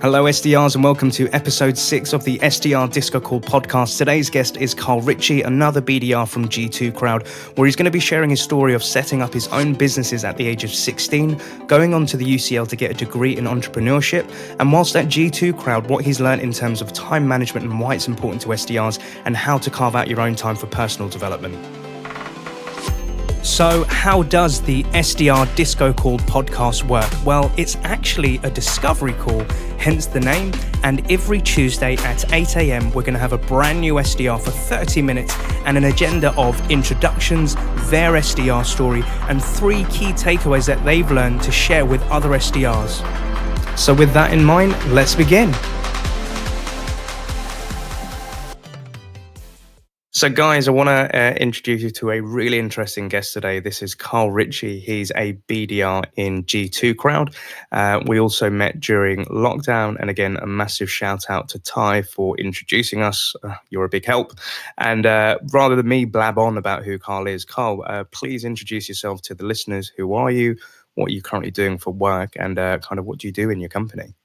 Hello SDRs and welcome to episode 6 of the SDR DiscoCall Podcast. Today's guest is Carl Ritchie, another BDR from G2 Crowd, where he's going to be sharing his story of setting up his own businesses at the age of 16, going on to the UCL to get a degree in entrepreneurship, and whilst at G2 Crowd, what he's learned in terms of time management and why it's important to SDRs and how to carve out your own time for personal development. So how does the SDR DiscoCall podcast work? Well, it's actually a discovery call, hence the name. And every Tuesday at 8 a.m, we're going to have a brand new SDR for 30 minutes and an agenda of introductions, their SDR story, and 3 key takeaways that they've learned to share with other SDRs. So with that in mind, let's begin. So guys, I want to introduce you to a really interesting guest today. This is Carl Ritchie. He's a BDR in G2 Crowd. We also met during lockdown. And again, a massive shout out to Ty for introducing us. You're a big help. And rather than me blab on about who Carl is, Carl, please introduce yourself to the listeners. Who are you? What are you currently doing for work? And kind of what do you do in your company?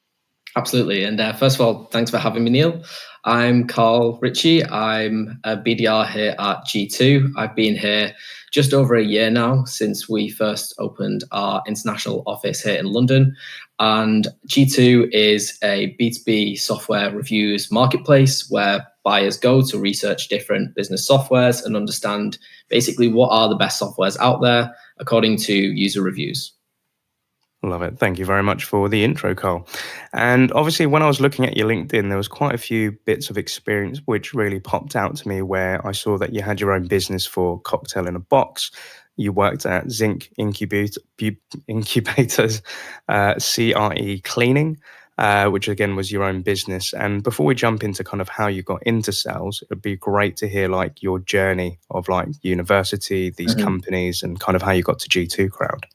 Absolutely. And first of all, thanks for having me, Neil. I'm Carl Ritchie. I'm a BDR here at G2. I've been here just over a year now since we first opened our international office here in London. And G2 is a B2B software reviews marketplace where buyers go to research different business softwares and understand basically what are the best softwares out there according to user reviews. Love it. Thank you very much for the intro, Carl. And obviously, when I was looking at your LinkedIn, there was quite a few bits of experience which really popped out to me, where I saw that you had your own business for Cocktail in a Box. You worked at Zinc Incubators, CRE Cleaning, which again was your own business. And before we jump into kind of how you got into sales, it'd be great to hear like your journey of like university, these companies, and kind of how you got to G2 Crowd.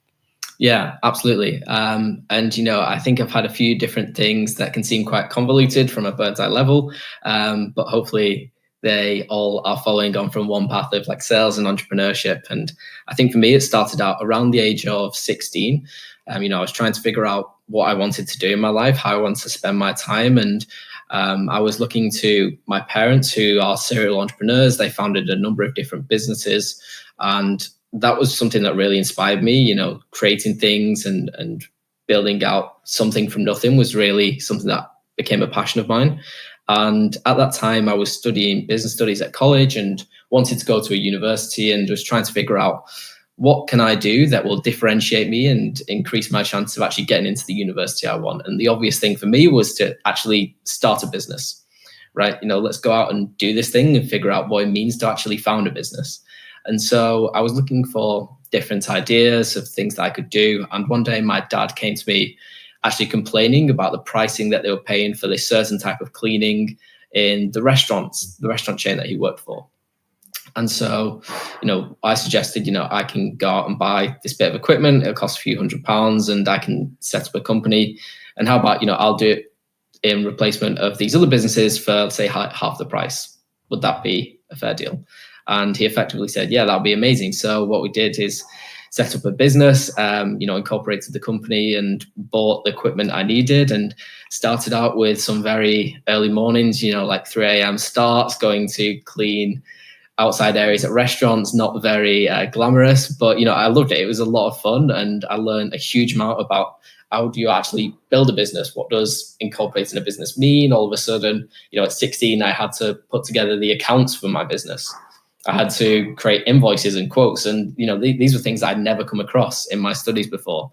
Yeah, absolutely. And, I think I've had a few different things that can seem quite convoluted from a bird's eye level, but hopefully they all are following on from one path of like sales and entrepreneurship. And I think for me, it started out around the age of 16. I was trying to figure out what I wanted to do in my life, how I wanted to spend my time. And I was looking to my parents, who are serial entrepreneurs. They founded a number of different businesses, and that was something that really inspired me. Creating things and building out something from nothing was really something that became a passion of mine. And at that time, I was studying business studies at college and wanted to go to a university, and was trying to figure out what can I do that will differentiate me and increase my chance of actually getting into the university I want. And the obvious thing for me was to actually start a business, right? Let's go out and do this thing and figure out what it means to actually found a business. And so I was looking for different ideas of things that I could do. And one day my dad came to me actually complaining about the pricing that they were paying for this certain type of cleaning in the restaurant chain that he worked for. And so, I suggested, I can go out and buy this bit of equipment. It'll cost a few £100 and I can set up a company. And how about, I'll do it in replacement of these other businesses for, let's say, half the price. Would that be a fair deal? And he effectively said, yeah, that'll be amazing. So what we did is set up a business, incorporated the company and bought the equipment I needed, and started out with some very early mornings, like 3 a.m. starts, going to clean outside areas at restaurants, not very glamorous, but, I loved it. It was a lot of fun, and I learned a huge amount about how do you actually build a business? What does incorporating a business mean? All of a sudden, at 16, I had to put together the accounts for my business. I had to create invoices and quotes, and these were things I'd never come across in my studies before.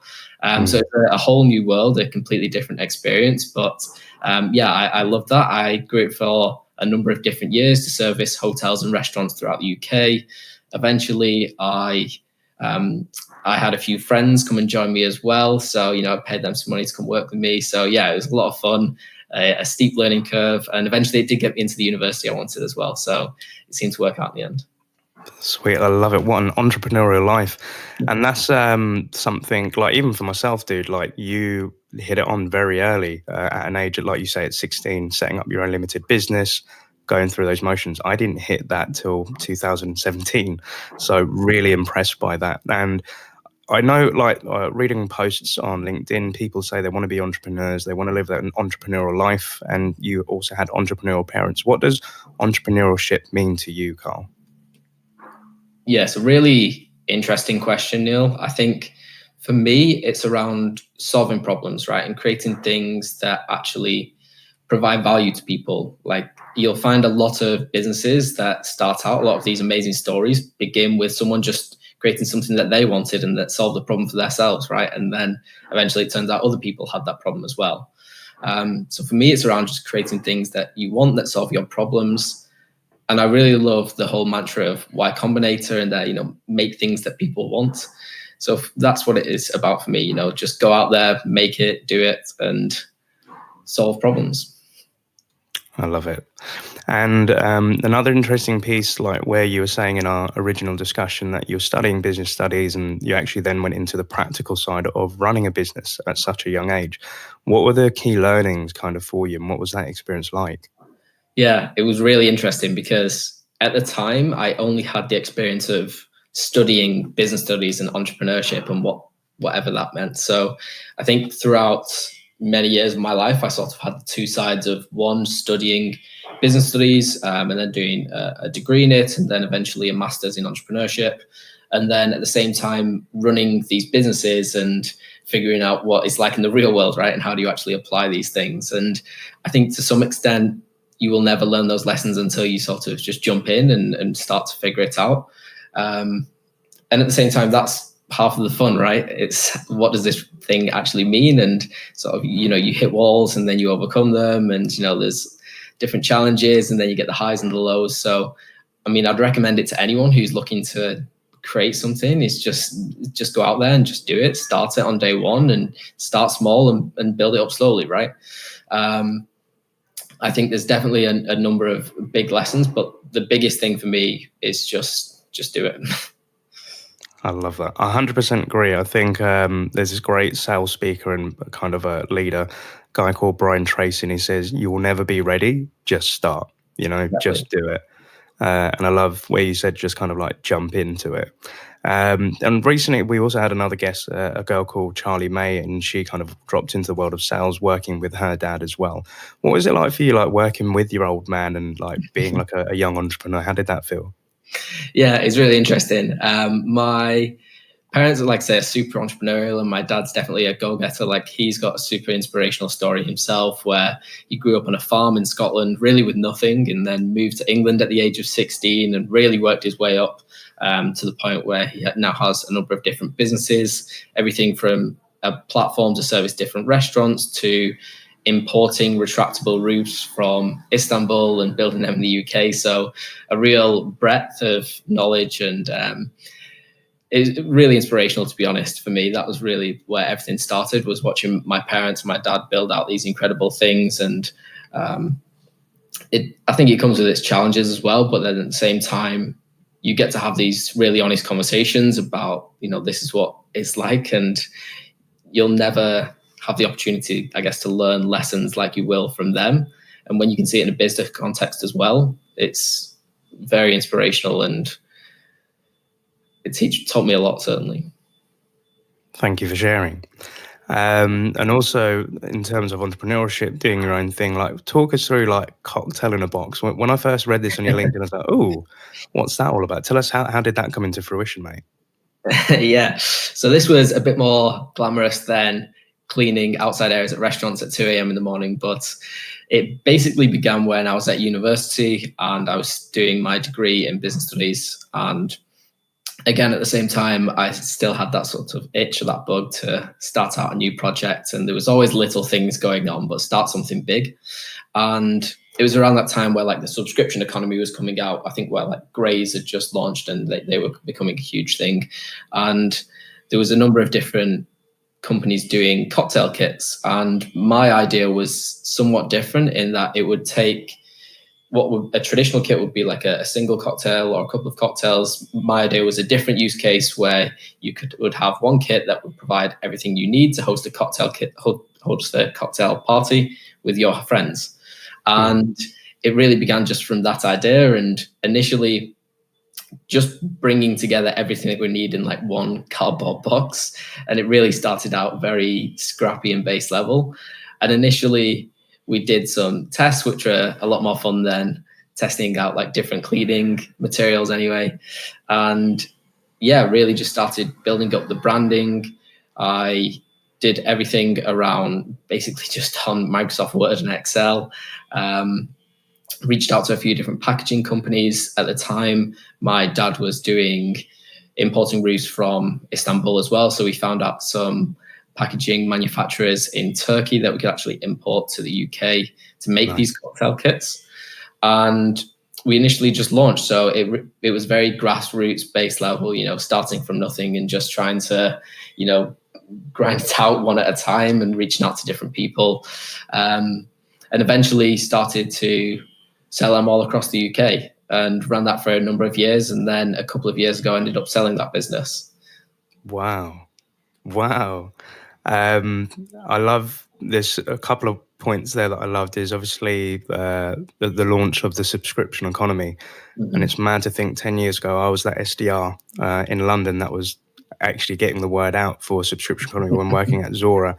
So it's a whole new world, a completely different experience. But I loved that. I grew it for a number of different years to service hotels and restaurants throughout the UK. Eventually, I had a few friends come and join me as well. So I paid them some money to come work with me. So it was a lot of fun. A steep learning curve, and eventually it did get me into the university I wanted as well. So it seemed to work out in the end. Sweet, I love it. What an entrepreneurial life. And that's something like, even for myself, dude, like you hit it on very early at an age, like you say, at 16, setting up your own limited business, going through those motions. I didn't hit that till 2017. So really impressed by that. And I know, like reading posts on LinkedIn, people say they want to be entrepreneurs, they want to live an entrepreneurial life, and you also had entrepreneurial parents. What does entrepreneurship mean to you, Carl? Yes, a really interesting question, Neil. I think for me, it's around solving problems, right? And creating things that actually provide value to people. Like you'll find a lot of businesses that start out, a lot of these amazing stories begin with someone just creating something that they wanted and that solved the problem for themselves, right? And then eventually it turns out other people had that problem as well. So for me, it's around just creating things that you want that solve your problems. And I really love the whole mantra of Y Combinator and that, make things that people want. So that's what it is about for me, just go out there, make it, do it, and solve problems. I love it. And another interesting piece, like where you were saying in our original discussion that you're studying business studies and you actually then went into the practical side of running a business at such a young age. What were the key learnings kind of for you, and what was that experience like? Yeah, it was really interesting because at the time I only had the experience of studying business studies and entrepreneurship and whatever that meant. So I think throughout many years of my life, I sort of had the two sides of one studying business studies and then doing a degree in it and then eventually a master's in entrepreneurship. And then at the same time, running these businesses and figuring out what it's like in the real world, right? And how do you actually apply these things? And I think to some extent, you will never learn those lessons until you sort of just jump in and start to figure it out. And at the same time, that's half of the fun, right? It's what does this thing actually mean? And sort of, you hit walls and then you overcome them. And, there's different challenges and then you get the highs and the lows. So, I mean, I'd recommend it to anyone who's looking to create something is just go out there and just do it. Start it on day one and start small and build it up slowly, right? I think there's definitely a number of big lessons, but the biggest thing for me is just do it. I love that. I 100% agree. I think there's this great sales speaker and kind of a leader, guy called Brian Tracy, and he says, "You will never be ready. Just start. Exactly. Just do it." And I love where you said just kind of like jump into it. And recently we also had another guest, a girl called Charlie May, and she kind of dropped into the world of sales, working with her dad as well. What was it like for you, like working with your old man and like being like a young entrepreneur? How did that feel? Yeah, it's really interesting. My parents are, like I say, super entrepreneurial, and my dad's definitely a go-getter. Like he's got a super inspirational story himself where he grew up on a farm in Scotland, really with nothing, and then moved to England at the age of 16 and really worked his way up to the point where he now has a number of different businesses, everything from a platform to service different restaurants to importing retractable roofs from Istanbul and building them in the UK. So a real breadth of knowledge and it's really inspirational, to be honest. For me, that was really where everything started, was watching my parents and my dad build out these incredible things. And I think it comes with its challenges as well. But then at the same time, you get to have these really honest conversations about, this is what it's like. And you'll never have the opportunity, I guess, to learn lessons like you will from them. And when you can see it in a business context as well, it's very inspirational and it taught me a lot, certainly. Thank you for sharing. And also in terms of entrepreneurship, doing your own thing, like talk us through like Cocktail in a Box. When I first read this on your LinkedIn, I was like, oh, what's that all about? Tell us how did that come into fruition, mate? Yeah. So this was a bit more glamorous than cleaning outside areas at restaurants at 2 a.m. in the morning. But it basically began when I was at university and I was doing my degree in business studies. And again, at the same time, I still had that sort of itch or that bug to start out a new project. And there was always little things going on, but start something big. And it was around that time where like the subscription economy was coming out. I think where like Graze had just launched and they were becoming a huge thing. And there was a number of different companies doing cocktail kits. And my idea was somewhat different in that it would take a traditional kit would be like a single cocktail or a couple of cocktails. My idea was a different use case where you would have one kit that would provide everything you need to host a cocktail party with your friends. And it really began just from that idea. And initially just bringing together everything that we need in like one cardboard box. And it really started out very scrappy and base level. And initially we did some tests, which are a lot more fun than testing out like different cleaning materials anyway. And yeah, really just started building up the branding. I did everything around basically just on Microsoft Word and Excel. Reached out to a few different packaging companies. At the time, my dad was doing importing roofs from Istanbul as well. So we found out some packaging manufacturers in Turkey that we could actually import to the UK to make these cocktail kits. And we initially just launched. So it was very grassroots base level, starting from nothing and just trying to, grind it out one at a time and reaching out to different people. And eventually started to sell them all across the UK and ran that for a number of years. And then a couple of years ago, I ended up selling that business. Wow. I love this. A couple of points there that I loved is obviously the launch of the subscription economy. Mm-hmm. And it's mad to think 10 years ago, I was that SDR in London that was actually getting the word out for subscription economy when working at Zora.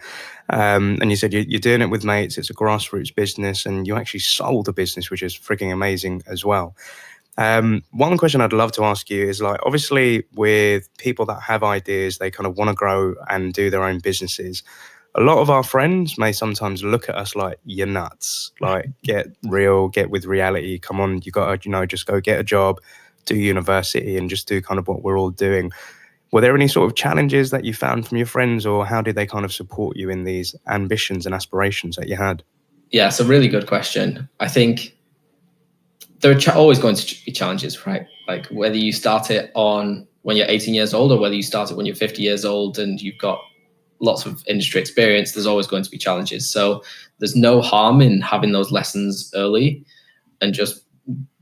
And you said you're doing it with mates, it's a grassroots business, and you actually sold the business, which is freaking amazing as well. One question I'd love to ask you is, like, obviously with people that have ideas, they kind of want to grow and do their own businesses. A lot of our friends may sometimes look at us like, you're nuts, like, get real, get with reality. Come on, you got to, just go get a job, do university and just do kind of what we're all doing. Were there any sort of challenges that you found from your friends, or how did they kind of support you in these ambitions and aspirations that you had? Yeah, it's a really good question. I think there are always going to be challenges, right? Like whether you start it on when you're 18 years old or whether you start it when you're 50 years old and you've got lots of industry experience, there's always going to be challenges. So there's no harm in having those lessons early and just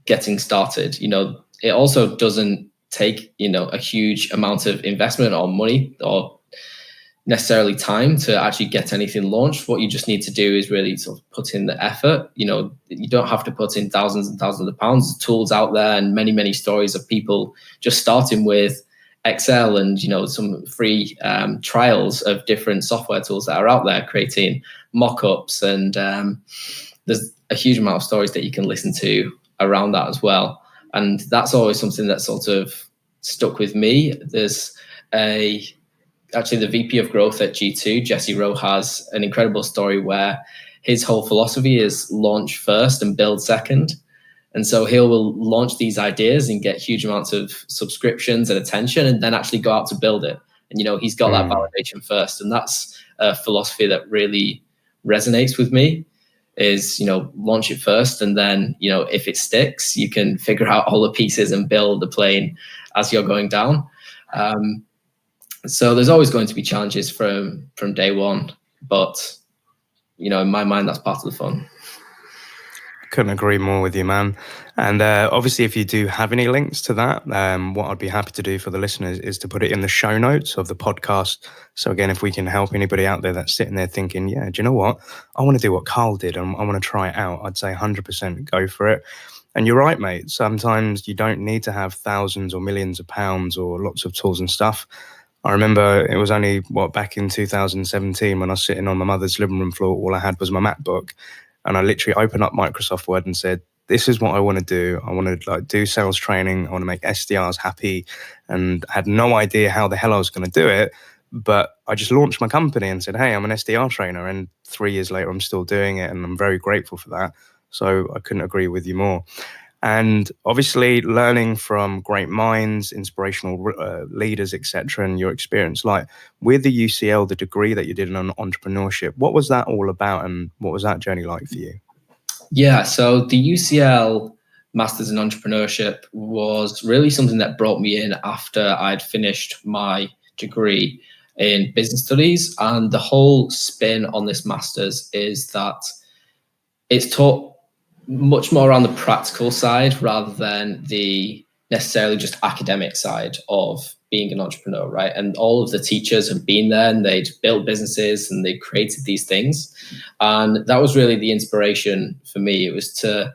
getting started. It also doesn't take, a huge amount of investment or money or necessarily time to actually get anything launched. What you just need to do is really sort of put in the effort. You don't have to put in thousands and thousands of pounds. There's tools out there and many, many stories of people just starting with Excel and, some free trials of different software tools that are out there, creating mock-ups. And there's a huge amount of stories that you can listen to around that as well. And that's always something that sort of stuck with me. There's actually the VP of growth at G2, Jesse Rowe, has an incredible story where his whole philosophy is launch first and build second. And so he will launch these ideas and get huge amounts of subscriptions and attention and then actually go out to build it. And, he's got that validation first. And that's a philosophy that really resonates with me. Is, launch it first, and then, if it sticks, you can figure out all the pieces and build the plane as you're going down. So there's always going to be challenges from day one, but, in my mind, that's part of the fun. Couldn't agree more with you, man. And obviously, if you do have any links to that, what I'd be happy to do for the listeners is to put it in the show notes of the podcast. So again, if we can help anybody out there that's sitting there thinking, yeah, do you know what? I want to do what Carl did and I want to try it out. I'd say 100% go for it. And you're right, mate. Sometimes you don't need to have thousands or millions of pounds or lots of tools and stuff. I remember it was only, back in 2017 when I was sitting on my mother's living room floor, all I had was my MacBook. And I literally opened up Microsoft Word and said, this is what I want to do. I want to do sales training. I want to make SDRs happy, and had no idea how the hell I was going to do it. But I just launched my company and said, hey, I'm an SDR trainer. And 3 years later, I'm still doing it. And I'm very grateful for that. So I couldn't agree with you more. And obviously learning from great minds, inspirational leaders, etc., and your experience, like with the UCL, the degree that you did in entrepreneurship, what was that all about and what was that journey like for you? Yeah, so the UCL Masters in Entrepreneurship was really something that brought me in after I'd finished my degree in business studies. And the whole spin on this Masters is that it's taught much more on the practical side rather than the necessarily just academic side of being an entrepreneur, right? And all of the teachers have been there and they'd built businesses and they created these things. And that was really the inspiration for me. It was to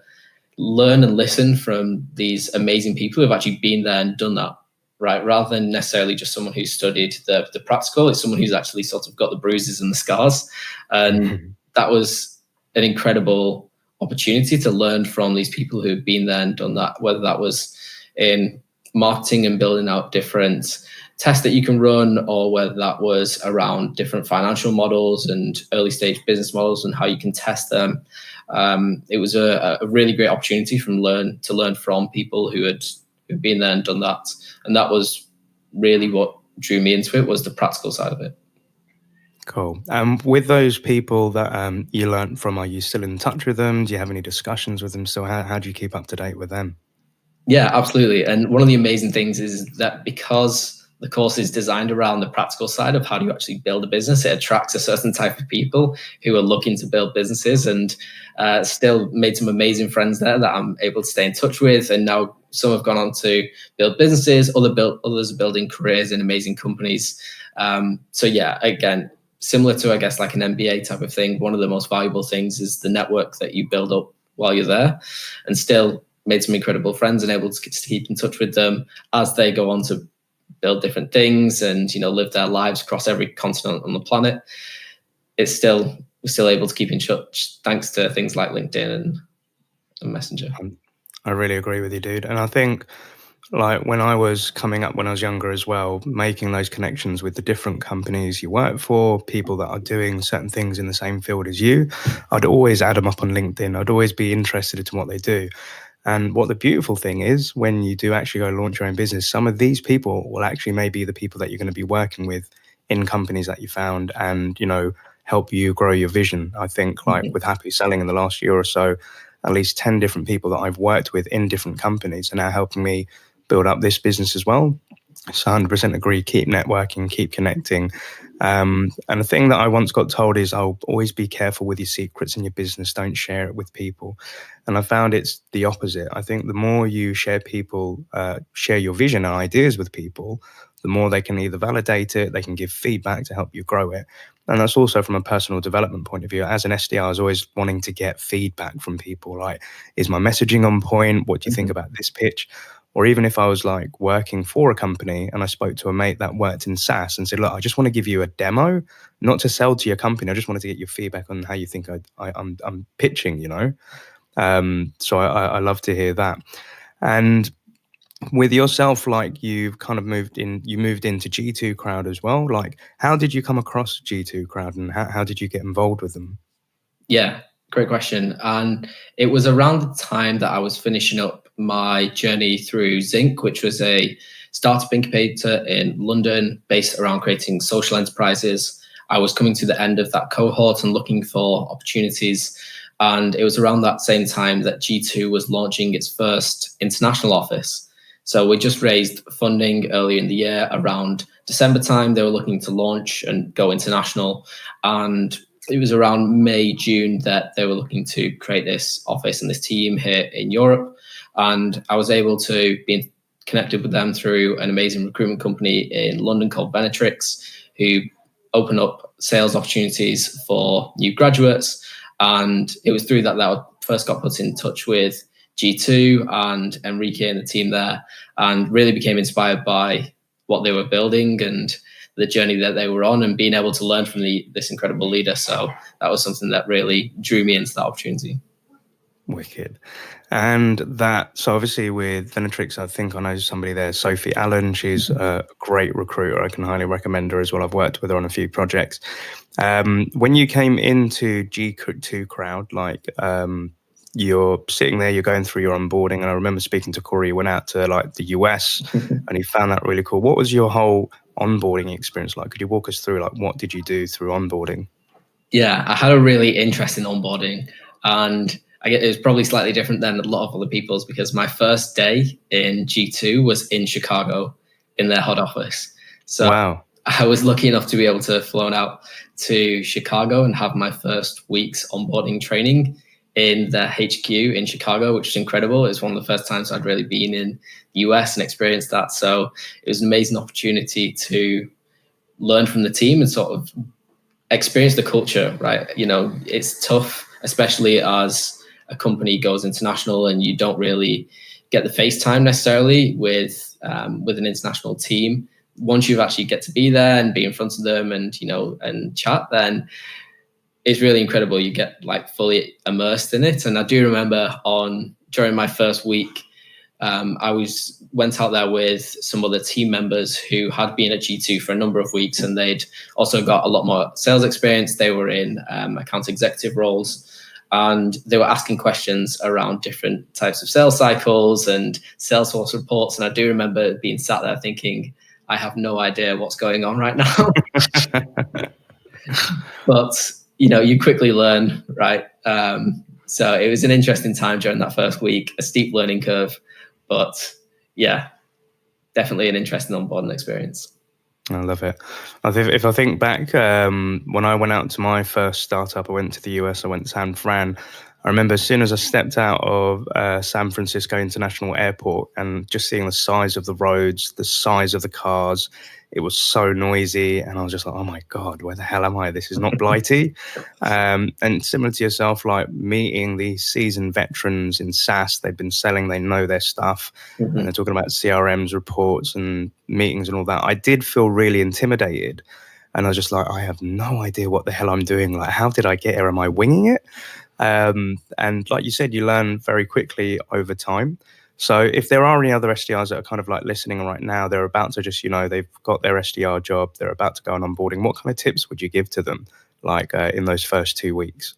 learn and listen from these amazing people who've actually been there and done that, right? Rather than necessarily just someone who's studied the practical, it's someone who's actually sort of got the bruises and the scars. And that was an incredible opportunity to learn from these people who've been there and done that, whether that was in marketing and building out different tests that you can run, or whether that was around different financial models and early stage business models and how you can test them. It was a really great opportunity to learn from people who'd been there and done that. And that was really what drew me into it, was the practical side of it. Cool. With those people that you learned from, are you still in touch with them? Do you have any discussions with them? So how do you keep up to date with them? Yeah, absolutely. And one of the amazing things is that because the course is designed around the practical side of how do you actually build a business, it attracts a certain type of people who are looking to build businesses, and still made some amazing friends there that I'm able to stay in touch with. And now some have gone on to build businesses, others are building careers in amazing companies. So yeah, again, similar to, I guess, like an MBA type of thing, one of the most valuable things is the network that you build up while you're there, and still made some incredible friends and able to keep in touch with them as they go on to build different things and, you know, live their lives across every continent on the planet. We're still able to keep in touch thanks to things like LinkedIn and Messenger. I really agree with you, dude. And I think, like, when I was coming up when I was younger as well, making those connections with the different companies you work for, people that are doing certain things in the same field as you, I'd always add them up on LinkedIn. I'd always be interested in what they do. And what the beautiful thing is, when you do actually go launch your own business, some of these people will actually may be the people that you're going to be working with in companies that you found, and, you know, help you grow your vision. I think, like with Happy Selling in the last year or so, at least 10 different people that I've worked with in different companies are now helping me build up this business as well. So 100% agree, keep networking, keep connecting. And the thing that I once got told is, I'll always be careful with your secrets in your business. Don't share it with people. And I found it's the opposite. I think the more you share your vision and ideas with people, the more they can either validate it, they can give feedback to help you grow it. And that's also from a personal development point of view. As an SDR, I was always wanting to get feedback from people. Like, is my messaging on point? What do you think about this pitch? Or even if I was like working for a company and I spoke to a mate that worked in SaaS and said, look, I just want to give you a demo, not to sell to your company. I just wanted to get your feedback on how you think I'm pitching, you know? So I love to hear that. And with yourself, like, you've kind of moved into G2 Crowd as well. Like, how did you come across G2 Crowd, and how did you get involved with them? Yeah, great question. And it was around the time that I was finishing up my journey through Zinc, which was a startup incubator in London based around creating social enterprises. I was coming to the end of that cohort and looking for opportunities. And it was around that same time that G2 was launching its first international office. So we just raised funding early in the year. Around December time, they were looking to launch and go international. And it was around May, June that they were looking to create this office and this team here in Europe. And I was able to be connected with them through an amazing recruitment company in London called Benetrix, who opened up sales opportunities for new graduates. And it was through that I first got put in touch with G2 and Enrique and the team there, and really became inspired by what they were building and the journey that they were on, and being able to learn from this incredible leader. So that was something that really drew me into that opportunity. Wicked. And so obviously with Venetrix, I think I know somebody there, Sophie Allen. She's a great recruiter. I can highly recommend her as well. I've worked with her on a few projects. When you came into G2 Crowd, like, you're sitting there, you're going through your onboarding, and I remember speaking to Corey, who went out to like the US and he found that really cool. What was your whole onboarding experience like? Could you walk us through, like, what did you do through onboarding? Yeah, I had a really interesting onboarding, and it was probably slightly different than a lot of other people's, because my first day in G2 was in Chicago in their head office. So wow. I was lucky enough to be able to flown out to Chicago and have my first week's onboarding training in their HQ in Chicago, which is incredible. It was one of the first times I'd really been in the US and experienced that. So it was an amazing opportunity to learn from the team and sort of experience the culture, right? You know, it's tough, especially as a company goes international and you don't really get the face time necessarily with an international team. Once you actually get to be there and be in front of them and, and chat, then it's really incredible. You get like fully immersed in it. And I do remember during my first week, I went out there with some other team members who had been at G2 for a number of weeks, and they'd also got a lot more sales experience. They were in account executive roles, and they were asking questions around different types of sales cycles and Salesforce reports. And I do remember being sat there thinking, I have no idea what's going on right now. But, you quickly learn, right? So it was an interesting time during that first week, a steep learning curve. But yeah, definitely an interesting onboarding experience. I love it. If I think back, when I went out to my first startup, I went to the US, I went to San Fran. I remember as soon as I stepped out of San Francisco International Airport and just seeing the size of the roads, the size of the cars, it was so noisy. And I was just like, oh my God, where the hell am I? This is not Blighty. And similar to yourself, like meeting these seasoned veterans in SaaS, they've been selling, they know their stuff. Mm-hmm. And they're talking about CRMs, reports and meetings and all that. I did feel really intimidated. And I was just like, I have no idea what the hell I'm doing. Like, how did I get here? Am I winging it? And like you said, you learn very quickly over time. So if there are any other SDRs that are kind of like listening right now, they're about to just, they've got their SDR job, they're about to go on onboarding. What kind of tips would you give to them, like in those first 2 weeks?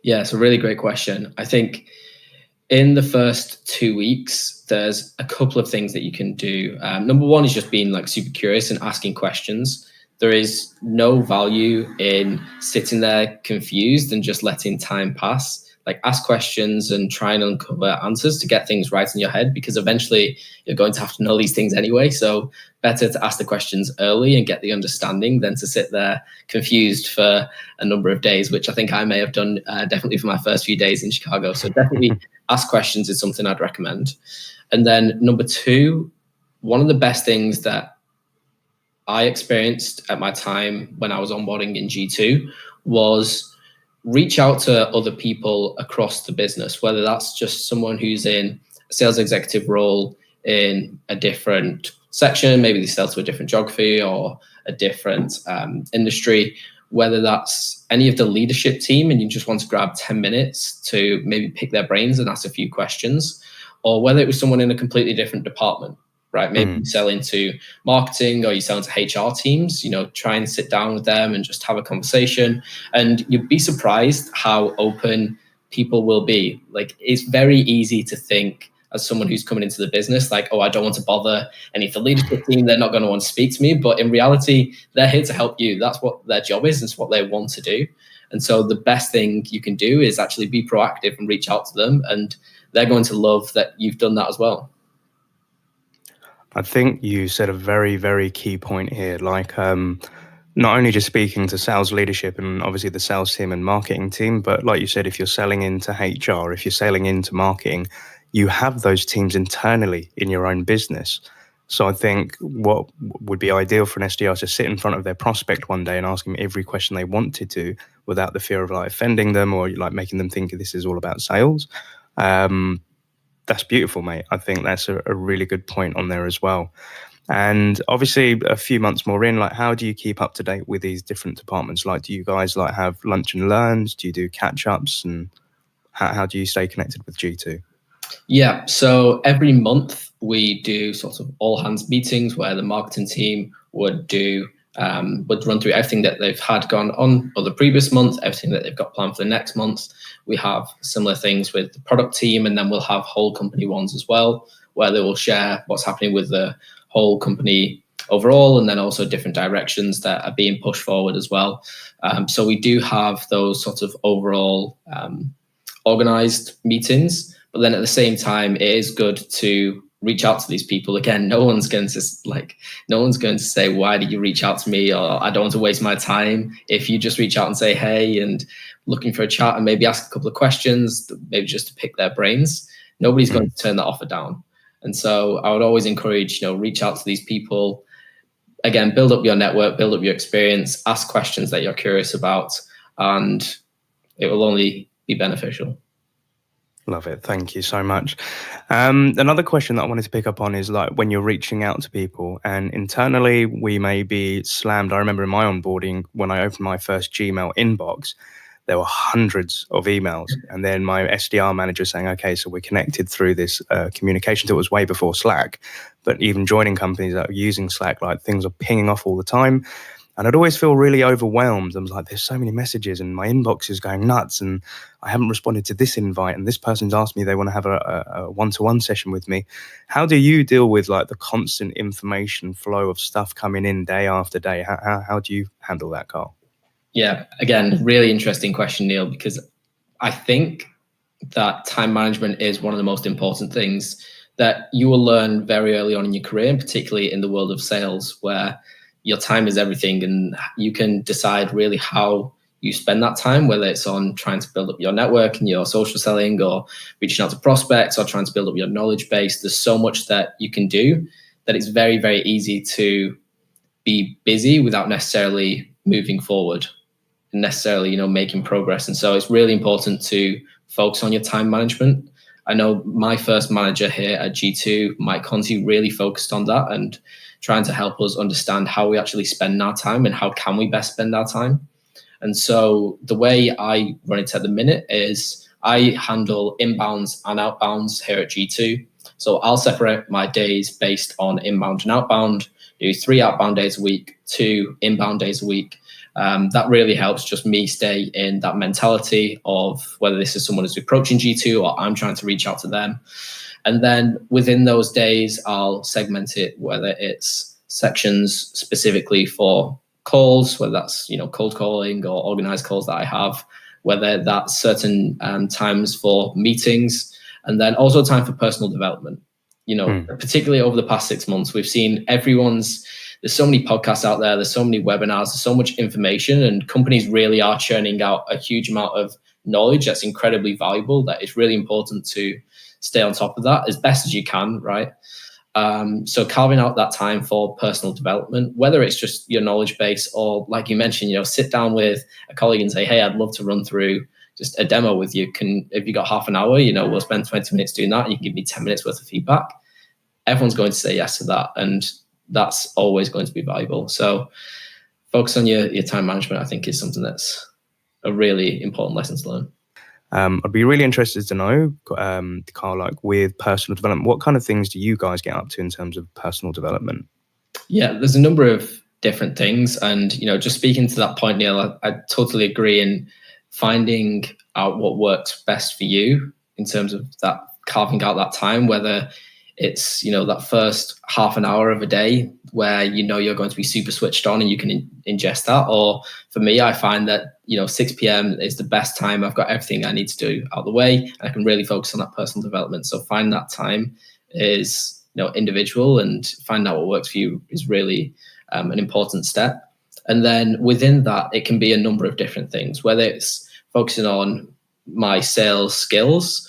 Yeah, it's a really great question. I think in the first 2 weeks, there's a couple of things that you can do. Number one is just being like super curious and asking questions. There is no value in sitting there confused and just letting time pass. Like, ask questions and try and uncover answers to get things right in your head, because eventually you're going to have to know these things anyway. So better to ask the questions early and get the understanding than to sit there confused for a number of days, which I think I may have done definitely for my first few days in Chicago. So definitely ask questions is something I'd recommend. And then number two, one of the best things that I experienced at my time when I was onboarding in G2 was reach out to other people across the business, whether that's just someone who's in a sales executive role in a different section, maybe they sell to a different geography or a different industry, whether that's any of the leadership team and you just want to grab 10 minutes to maybe pick their brains and ask a few questions, or whether it was someone in a completely different department. Right, maybe you sell into marketing or you sell into HR teams, try and sit down with them and just have a conversation. And you'd be surprised how open people will be. Like, it's very easy to think as someone who's coming into the business, like, oh, I don't want to bother any of the leadership team. They're not going to want to speak to me. But in reality, they're here to help you. That's what their job is. It's what they want to do. And so the best thing you can do is actually be proactive and reach out to them. And they're going to love that you've done that as well. I think you said a very, very key point here. Like, not only just speaking to sales leadership and obviously the sales team and marketing team, but like you said, if you're selling into HR, if you're selling into marketing, you have those teams internally in your own business. So I think what would be ideal for an SDR is to sit in front of their prospect one day and ask them every question they wanted to, without the fear of like offending them or like making them think this is all about sales. That's beautiful, mate. I think that's a really good point on there as well. And obviously a few months more in, like, how do you keep up to date with these different departments? Like, do you guys like have lunch and learns? Do you do catch ups? And how do you stay connected with G2? Yeah, so every month we do sort of all hands meetings where the marketing team would run through everything that they've had gone on for the previous month, everything that they've got planned for the next month. We have similar things with the product team, and then we'll have whole company ones as well, where they will share what's happening with the whole company overall, and then also different directions that are being pushed forward as well. So we do have those sort of overall organized meetings, but then at the same time, it is good to reach out to these people. Again, no one's going to say, why did you reach out to me? Or I don't want to waste my time. If you just reach out and say, hey, and looking for a chat and maybe ask a couple of questions, maybe just to pick their brains, nobody's going to turn that offer down. And so I would always encourage, reach out to these people. Again, build up your network, build up your experience, ask questions that you're curious about, and it will only be beneficial. Love it. Thank you so much. Another question that I wanted to pick up on is like when you're reaching out to people and internally we may be slammed. I remember in my onboarding when I opened my first Gmail inbox, there were hundreds of emails. And then my SDR manager saying, okay, so we're connected through this communication tool. It was way before Slack, but even joining companies that are using Slack, like things are pinging off all the time. And I'd always feel really overwhelmed. I was like, there's so many messages and my inbox is going nuts and I haven't responded to this invite and this person's asked me they want to have a one-to-one session with me. How do you deal with like the constant information flow of stuff coming in day after day? How do you handle that, Carl? Yeah, again, really interesting question, Neil, because I think that time management is one of the most important things that you will learn very early on in your career, and particularly in the world of sales, where your time is everything and you can decide really how you spend that time, whether it's on trying to build up your network and your social selling or reaching out to prospects or trying to build up your knowledge base. There's so much that you can do that it's very, very easy to be busy without necessarily moving forward and necessarily, making progress. And so it's really important to focus on your time management. I know my first manager here at G2, Mike Conti, really focused on that and trying to help us understand how we actually spend our time and how can we best spend our time. And so the way I run it at the minute is I handle inbounds and outbounds here at G2. So I'll separate my days based on inbound and outbound, do 3 outbound days a week, 2 inbound days a week. That really helps just me stay in that mentality of whether this is someone who's approaching G2 or I'm trying to reach out to them. And then within those days, I'll segment it, whether it's sections specifically for calls, whether that's, cold calling or organized calls that I have, whether that's certain times for meetings, and then also time for personal development. Particularly over the past 6 months, we've seen there's so many podcasts out there, there's so many webinars, there's so much information, and companies really are churning out a huge amount of knowledge that's incredibly valuable, that it's really important to stay on top of that as best as you can, right? So carving out that time for personal development, whether it's just your knowledge base or, like you mentioned, sit down with a colleague and say, hey, I'd love to run through just a demo with you. If you got half an hour, we'll spend 20 minutes doing that. You can give me 10 minutes worth of feedback. Everyone's going to say yes to that. And that's always going to be valuable. So focus on your time management, I think, is something that's a really important lesson to learn. I'd be really interested to know, Carl, like with personal development, what kind of things do you guys get up to in terms of personal development? Yeah, there's a number of different things. And, just speaking to that point, Neil, I totally agree in finding out what works best for you in terms of that, carving out that time, whether it's, that first half an hour of a day where, you're going to be super switched on and you can ingest that. Or for me, I find that, 6 p.m. is the best time. I've got everything I need to do out of the way and I can really focus on that personal development. So find that time is, individual, and find out what works for you is really an important step. And then within that, it can be a number of different things, whether it's focusing on my sales skills.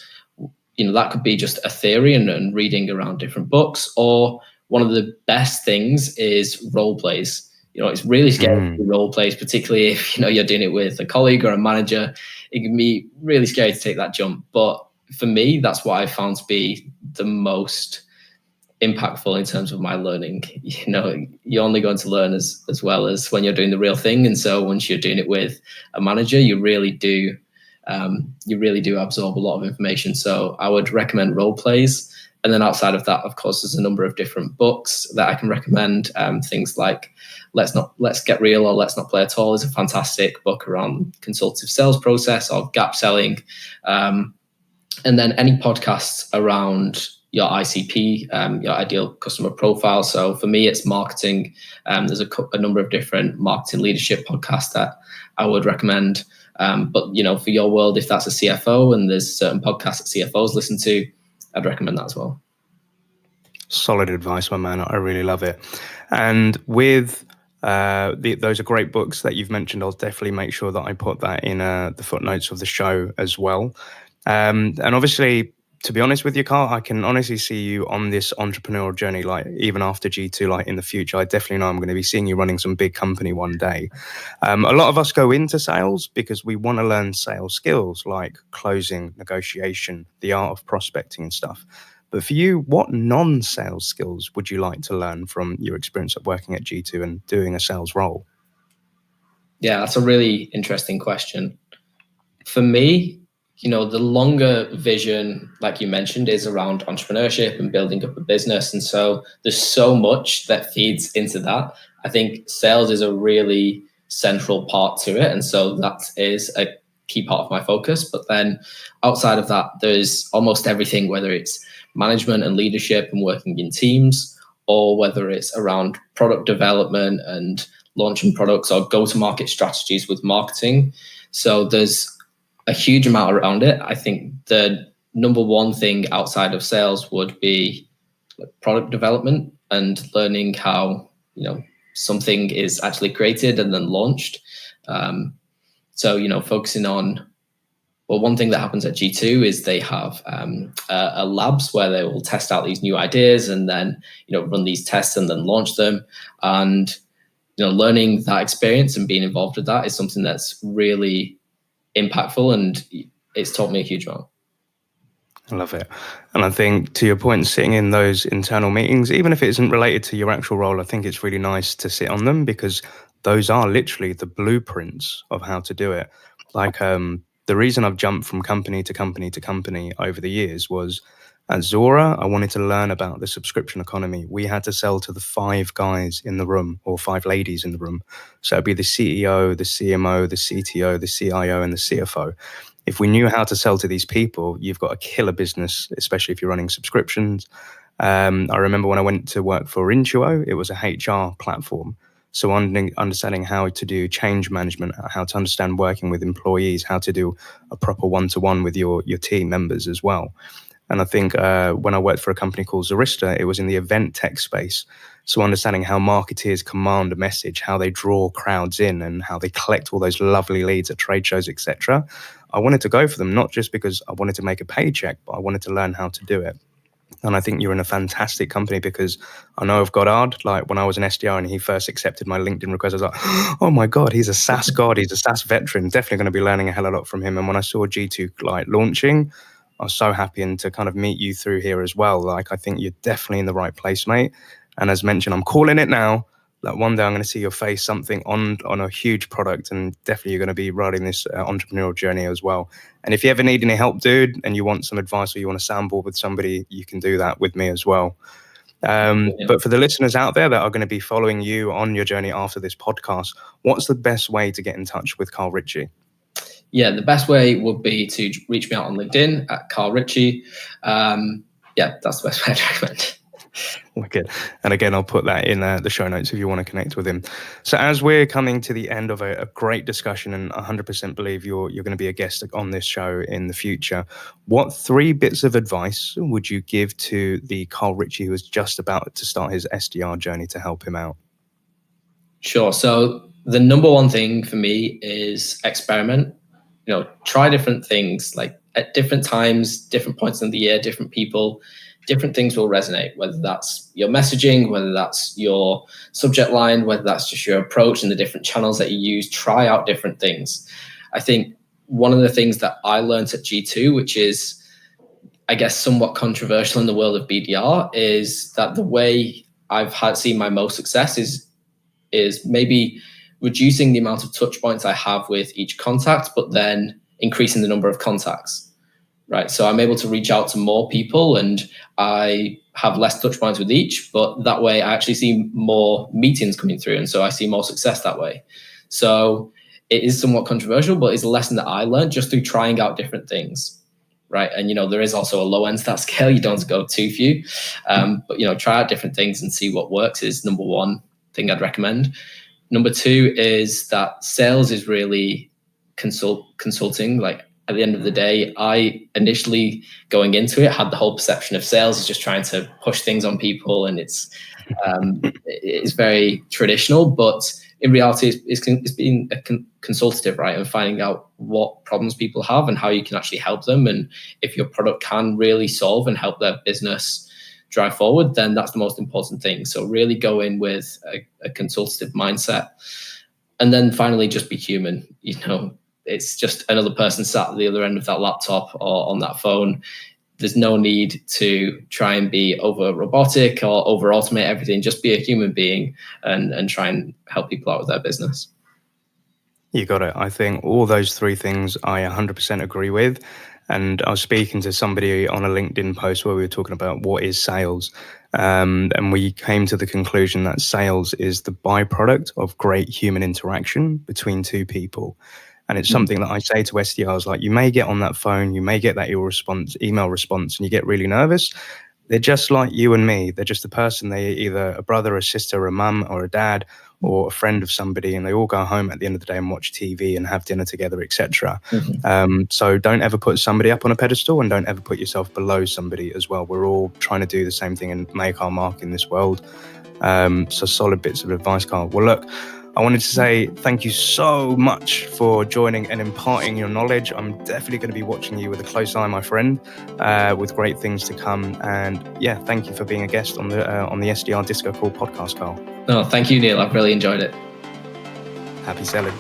That could be just a theory and reading around different books, or one of the best things is role plays. It's really scary to do role plays, particularly if, you're doing it with a colleague or a manager. It can be really scary to take that jump. But for me, that's what I found to be the most impactful in terms of my learning. You're only going to learn as well as when you're doing the real thing. And so once you're doing it with a manager, you really do absorb a lot of information. So I would recommend role plays. And then outside of that, of course, there's a number of different books that I can recommend. Things like Let's Get Real or Let's Not Play at All is a fantastic book around consultative sales process or gap selling. And then any podcasts around your ICP, your ideal customer profile. So for me, it's marketing. There's a number of different marketing leadership podcasts that I would recommend. But, for your world, if that's a CFO and there's certain podcasts that CFOs listen to, I'd recommend that as well. Solid advice, my man. I really love it. And with those are great books that you've mentioned. I'll definitely make sure that I put that in the footnotes of the show as well. And obviously, to be honest with you, Carl, I can honestly see you on this entrepreneurial journey, like even after G2, like in the future. I definitely know I'm going to be seeing you running some big company one day. A lot of us go into sales because we want to learn sales skills like closing, negotiation, the art of prospecting and stuff. But for you, what non-sales skills would you like to learn from your experience of working at G2 and doing a sales role? Yeah, that's a really interesting question. For me, the longer vision, like you mentioned, is around entrepreneurship and building up a business. And so there's so much that feeds into that. I think sales is a really central part to it. And so that is a key part of my focus. But then outside of that, there's almost everything, whether it's management and leadership and working in teams, or whether it's around product development and launching products or go-to-market strategies with marketing. So there's a huge amount around it. I think the number one thing outside of sales would be product development and learning how something is actually created and then launched. So focusing on, well, one thing that happens at G2 is they have a labs where they will test out these new ideas and then run these tests and then launch them. And learning that experience and being involved with that is something that's really impactful, and it's taught me a huge amount. I love it. And I think, to your point, sitting in those internal meetings, even if it isn't related to your actual role, I think it's really nice to sit on them because those are literally the blueprints of how to do it. Like the reason I've jumped from company to company to company over the years was at Zora, I wanted to learn about the subscription economy. We had to sell to the 5 guys in the room or 5 ladies in the room. So it'd be the CEO, the CMO, the CTO, the CIO, and the CFO. If we knew how to sell to these people, you've got a killer business, especially if you're running subscriptions. I remember when I went to work for Ritchie, it was a HR platform. So understanding how to do change management, how to understand working with employees, how to do a proper one-to-one with your team members as well. And I think when I worked for a company called Zarista, it was in the event tech space. So understanding how marketeers command a message, how they draw crowds in and how they collect all those lovely leads at trade shows, etc. I wanted to go for them, not just because I wanted to make a paycheck, but I wanted to learn how to do it. And I think you're in a fantastic company because I know of Goddard, like when I was an SDR and he first accepted my LinkedIn request, I was like, oh my God, he's a SaaS god, he's a SaaS veteran, definitely going to be learning a hell of a lot from him. And when I saw G2 like launching, I was so happy and to kind of meet you through here as well. Like, I think you're definitely in the right place, mate. And as mentioned, I'm calling it now. Like one day I'm going to see your face something on a huge product, and definitely you're going to be riding this entrepreneurial journey as well. And if you ever need any help, dude, and you want some advice or you want to soundboard with somebody, you can do that with me as well. But for the listeners out there that are going to be following you on your journey after this podcast, what's the best way to get in touch with Carl Ritchie? Yeah, the best way would be to reach me out on LinkedIn at Carl Ritchie. Yeah, that's the best way to recommend. Wicked. And again, I'll put that in the show notes if you want to connect with him. So as we're coming to the end of a great discussion, and 100% believe you're going to be a guest on this show in the future, what 3 bits of advice would you give to the Carl Ritchie who is just about to start his SDR journey to help him out? Sure. So the number one thing for me is experiment. Try different things, like at different times, different points in the year, different people. Different things will resonate, whether that's your messaging, whether that's your subject line, whether that's just your approach and the different channels that you use. Try out different things. I think one of the things that I learned at G2, which is, I guess, somewhat controversial in the world of BDR, is that the way I've seen my most success is maybe reducing the amount of touch points I have with each contact, but then increasing the number of contacts. Right. So I'm able to reach out to more people and I have less touch points with each, but that way I actually see more meetings coming through. And so I see more success that way. So it is somewhat controversial, but it's a lesson that I learned just through trying out different things. Right. And, there is also a low end to that scale. You don't go too few, but, try out different things and see what works is number one thing I'd recommend. Number 2 is that sales is really consulting. Like, at the end of the day, I initially going into it had the whole perception of sales is just trying to push things on people, and it's very traditional. But in reality, it's been consultative, right? And finding out what problems people have and how you can actually help them. And if your product can really solve and help their business drive forward, then that's the most important thing. So really go in with a consultative mindset. And then finally, just be human. It's just another person sat at the other end of that laptop or on that phone. There's no need to try and be over robotic or over automate everything. Just be a human being and try and help people out with their business. You got it. I think all those three things I 100% agree with. And I was speaking to somebody on a LinkedIn post where we were talking about what is sales. And we came to the conclusion that sales is the byproduct of great human interaction between two people. And it's something that I say to SDRs, like, you may get on that phone, you may get that email response, and you get really nervous. They're just like you and me. They're just a person. They're either a brother, a sister, a mum, or a dad, or a friend of somebody, and they all go home at the end of the day and watch TV and have dinner together, etc. So don't ever put somebody up on a pedestal, and don't ever put yourself below somebody as well. We're all trying to do the same thing and make our mark in this world. So solid bits of advice, Carl. Well, look, I wanted to say thank you so much for joining and imparting your knowledge. I'm definitely going to be watching you with a close eye, my friend, with great things to come. And yeah, thank you for being a guest on the SDR DiscoCall podcast, Carl. No, thank you, Neil. I've really enjoyed it. Happy selling.